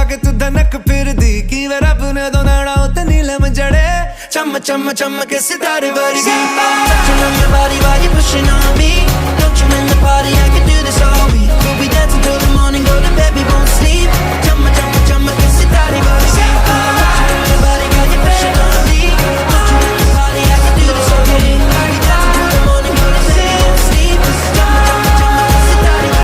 के तू धनक फिर दी की वे रब ने दो नाड़ा उते नीलम जड़े चम चम चम के सितारे वर्गी Touching on your body while you're pushing on me Don't you in the party